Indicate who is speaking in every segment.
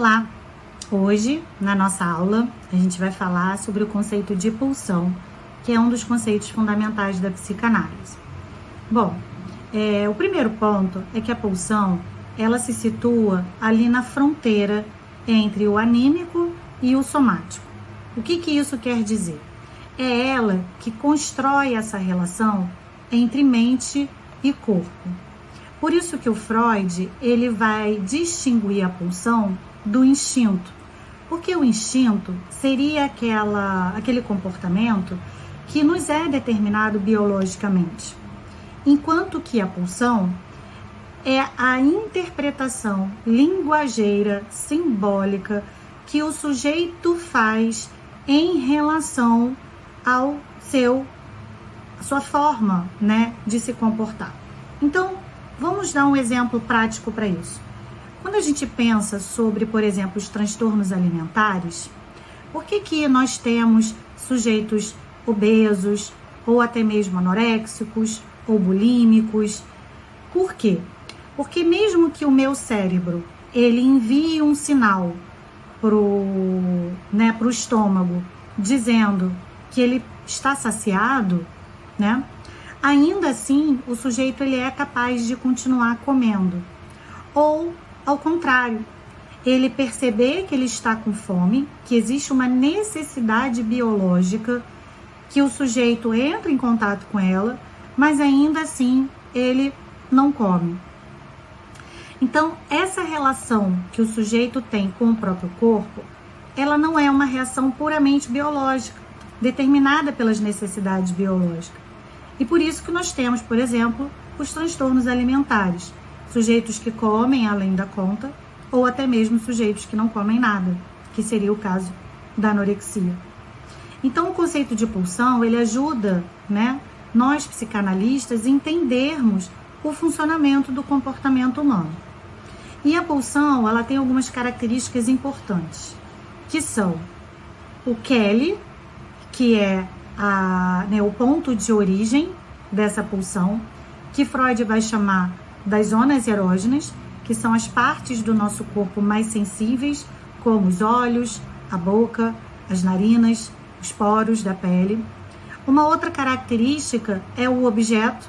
Speaker 1: Olá! Hoje, na nossa aula, a gente vai falar sobre o conceito de pulsão, que é um dos conceitos fundamentais da psicanálise. Bom, o primeiro ponto é que a pulsão, ela se situa ali na fronteira entre o anímico e o somático. O que isso quer dizer? É ela que constrói essa relação entre mente e corpo. Por isso que o Freud, ele vai distinguir a pulsão do instinto, porque o instinto seria aquele comportamento que nos é determinado biologicamente, enquanto que a pulsão é a interpretação linguageira, simbólica, que o sujeito faz em relação ao a sua forma, de se comportar. Então, vamos dar um exemplo prático para isso. Quando a gente pensa sobre, por exemplo, os transtornos alimentares, por que nós temos sujeitos obesos, ou até mesmo anoréxicos, ou bulímicos? Por quê? Porque mesmo que o meu cérebro, ele envie um sinal pro estômago, dizendo que ele está saciado, ainda assim, o sujeito ele é capaz de continuar comendo. Ou, ao contrário, ele perceber que ele está com fome, que existe uma necessidade biológica, que o sujeito entra em contato com ela, mas ainda assim ele não come. Então, essa relação que o sujeito tem com o próprio corpo, ela não é uma reação puramente biológica, determinada pelas necessidades biológicas. E por isso que nós temos, por exemplo, os transtornos alimentares. Sujeitos que comem além da conta, ou até mesmo sujeitos que não comem nada, que seria o caso da anorexia. Então, o conceito de pulsão, ele ajuda, nós psicanalistas, entendermos o funcionamento do comportamento humano. E a pulsão, ela tem algumas características importantes, que são o Kelly, que é o ponto de origem dessa pulsão, que Freud vai chamar das zonas erógenas, que são as partes do nosso corpo mais sensíveis, como os olhos, a boca, as narinas, os poros da pele. Uma outra característica é o objeto,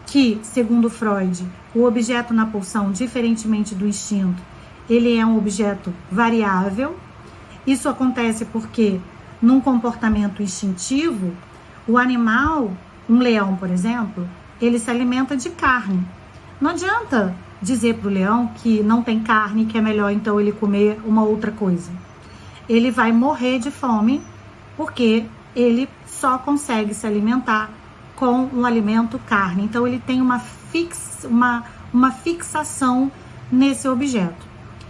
Speaker 1: que, segundo Freud, o objeto na pulsão, diferentemente do instinto, ele é um objeto variável. Isso acontece porque, num comportamento instintivo, o animal, um leão, por exemplo, ele se alimenta de carne. Não adianta dizer para o leão que não tem carne, que é melhor então ele comer uma outra coisa. Ele vai morrer de fome porque ele só consegue se alimentar com um alimento carne. Então ele tem uma fixação nesse objeto.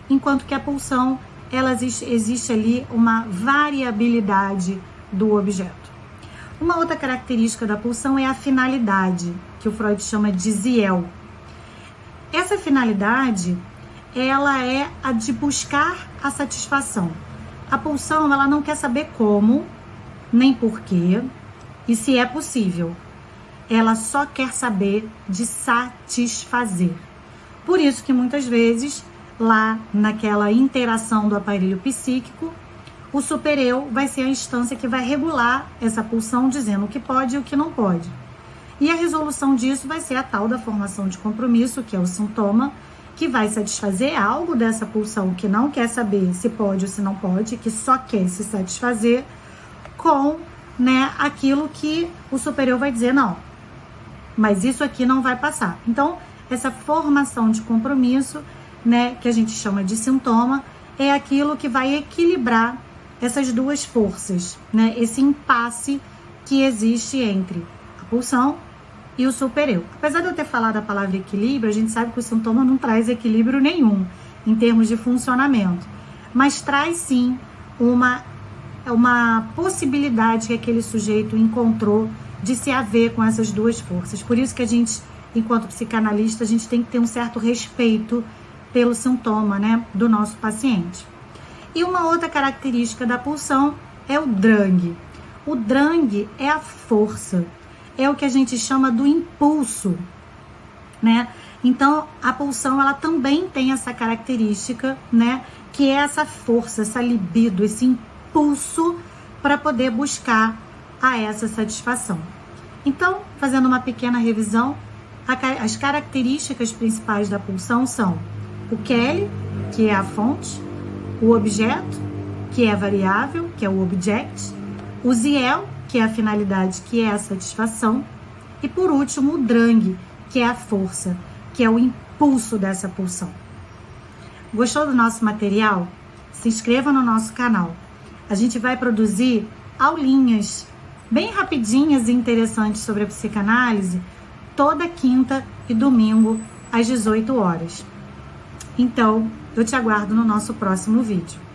Speaker 1: Enquanto que a pulsão, existe ali uma variabilidade do objeto. Uma outra característica da pulsão é a finalidade, que o Freud chama de Ziel. Essa finalidade, ela é a de buscar a satisfação. A pulsão, ela não quer saber como, nem porquê, e se é possível. Ela só quer saber de satisfazer. Por isso que muitas vezes, lá naquela interação do aparelho psíquico, o supereu vai ser a instância que vai regular essa pulsão, dizendo o que pode e o que não pode. E a resolução disso vai ser a tal da formação de compromisso, que é o sintoma, que vai satisfazer algo dessa pulsão que não quer saber se pode ou se não pode, que só quer se satisfazer com aquilo que o superior vai dizer, não, mas isso aqui não vai passar. Então, essa formação de compromisso, que a gente chama de sintoma, é aquilo que vai equilibrar essas duas forças, esse impasse que existe entre a pulsão e o supereu. Apesar de eu ter falado a palavra equilíbrio, a gente sabe que o sintoma não traz equilíbrio nenhum em termos de funcionamento, mas traz sim uma possibilidade que aquele sujeito encontrou de se haver com essas duas forças. Por isso que a gente, enquanto psicanalista, a gente tem que ter um certo respeito pelo sintoma, do nosso paciente. E uma outra característica da pulsão é o drang. O drang é a força, é o que a gente chama do impulso, Então, a pulsão, ela também tem essa característica, que é essa força, essa libido, esse impulso para poder buscar a essa satisfação. Então, fazendo uma pequena revisão, as características principais da pulsão são o Kelly, que é a fonte, o objeto, que é variável, que é o object, o Ziel, que é a finalidade, que é a satisfação, e por último o Drang, que é a força, que é o impulso dessa pulsão. Gostou do nosso material? Se inscreva no nosso canal. A gente vai produzir aulinhas bem rapidinhas e interessantes sobre a psicanálise toda quinta e domingo às 18 horas. Então, eu te aguardo no nosso próximo vídeo.